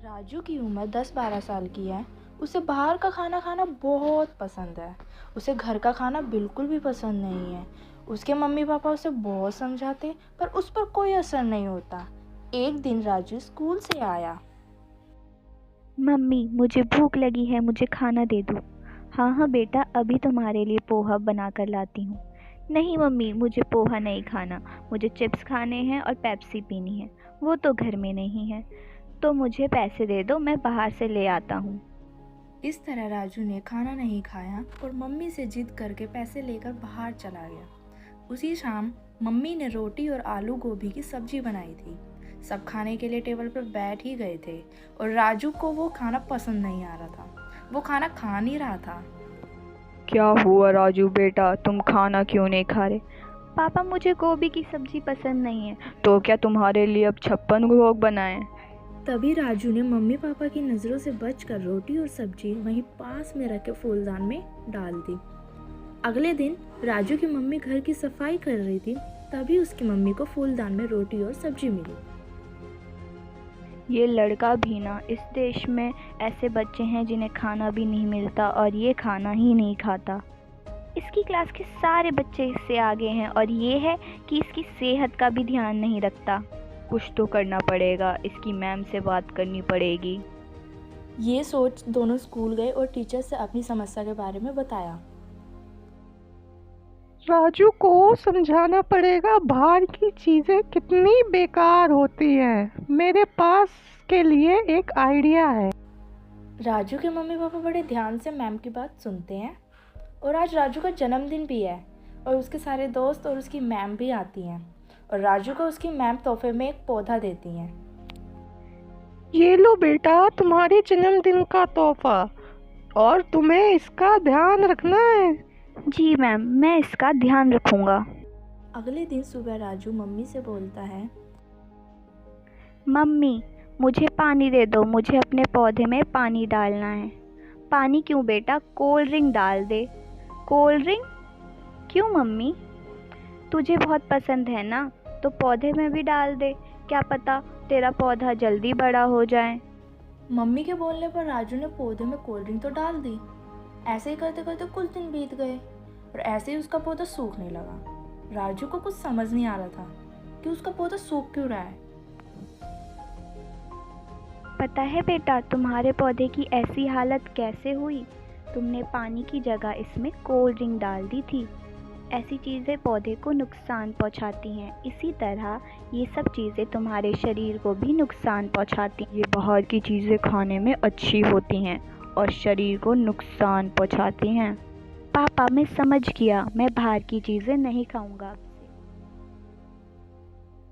राजू की उम्र 10-12 साल की है। उसे बाहर का खाना खाना बहुत पसंद है। उसे घर का खाना बिल्कुल भी पसंद नहीं है। उसके मम्मी पापा उसे बहुत समझाते पर उस पर कोई असर नहीं होता। एक दिन राजू स्कूल से आया। मम्मी, मुझे भूख लगी है, मुझे खाना दे दो। हाँ हाँ बेटा, अभी तुम्हारे लिए पोहा बना कर लाती हूँ। नहीं मम्मी, मुझे पोहा नहीं खाना, मुझे चिप्स खाने हैं और पेप्सी पीनी है। वो तो घर में नहीं है। तो मुझे पैसे दे दो, मैं बाहर से ले आता हूँ। इस तरह राजू ने खाना नहीं खाया और मम्मी से जिद करके पैसे लेकर बाहर चला गया। उसी शाम मम्मी ने रोटी और आलू गोभी की सब्जी बनाई थी। सब खाने के लिए टेबल पर बैठ ही गए थे और राजू को वो खाना पसंद नहीं आ रहा था। वो खाना खा नहीं रहा था। क्या हुआ राजू बेटा, तुम खाना क्यों नहीं खा रहे? पापा, मुझे गोभी की सब्जी पसंद नहीं है। तो क्या तुम्हारे लिए अब 56 भोग बनाएं? तभी राजू ने मम्मी पापा की नज़रों से बचकर रोटी और सब्जी वहीं पास में रखे फूलदान में डाल दी। अगले दिन राजू की मम्मी घर की सफाई कर रही थी, तभी उसकी मम्मी को फूलदान में रोटी और सब्जी मिली। ये लड़का भी ना, इस देश में ऐसे बच्चे हैं जिन्हें खाना भी नहीं मिलता और ये खाना ही नहीं खाता। इसकी क्लास के सारे बच्चे इससे आगे हैं और ये है कि इसकी सेहत का भी ध्यान नहीं रखता। कुछ तो करना पड़ेगा, इसकी मैम से बात करनी पड़ेगी। ये सोच दोनों स्कूल गए और टीचर से अपनी समस्या के बारे में बताया। राजू को समझाना पड़ेगा बाहर की चीज़ें कितनी बेकार होती हैं। मेरे पास के लिए एक आइडिया है। राजू के मम्मी पापा बड़े ध्यान से मैम की बात सुनते हैं और आज राजू का जन्मदिन भी है और उसके सारे दोस्त और उसकी मैम भी आती हैं और राजू को उसकी मैम तोहफे में एक पौधा देती हैं। ये लो बेटा, तुम्हारे जन्मदिन का तोहफा, और तुम्हें इसका ध्यान रखना है। जी मैम, मैं इसका ध्यान रखूँगा। अगले दिन सुबह राजू मम्मी से बोलता है, मम्मी, मुझे पानी दे दो, मुझे अपने पौधे में पानी डालना है। पानी क्यों बेटा, कोल्ड ड्रिंक डाल दे। कोल्ड ड्रिंक क्यों मम्मी? तुझे बहुत पसंद है ना, तो पौधे में भी डाल दे। क्या पता तेरा पौधा जल्दी बड़ा हो जाए। मम्मी के बोलने पर राजू ने पौधे में कोल्ड ड्रिंक तो डाल दी। ऐसे ही करते करते कुछ दिन बीत गए और ऐसे ही उसका पौधा सूखने लगा। राजू को कुछ समझ नहीं आ रहा था कि उसका पौधा सूख क्यों रहा है। पता है बेटा, तुम्हारे पौधे की ऐसी हालत कैसे हुई? तुमने पानी की जगह इसमें कोल्ड ड्रिंक डाल दी थी। ऐसी चीज़ें पौधे को नुकसान पहुंचाती हैं। इसी तरह ये सब चीज़ें तुम्हारे शरीर को भी नुकसान पहुंचाती हैं। ये बाहर की चीज़ें खाने में अच्छी होती हैं और शरीर को नुकसान पहुंचाती हैं। पापा, मैं समझ गया, मैं बाहर की चीज़ें नहीं खाऊंगा।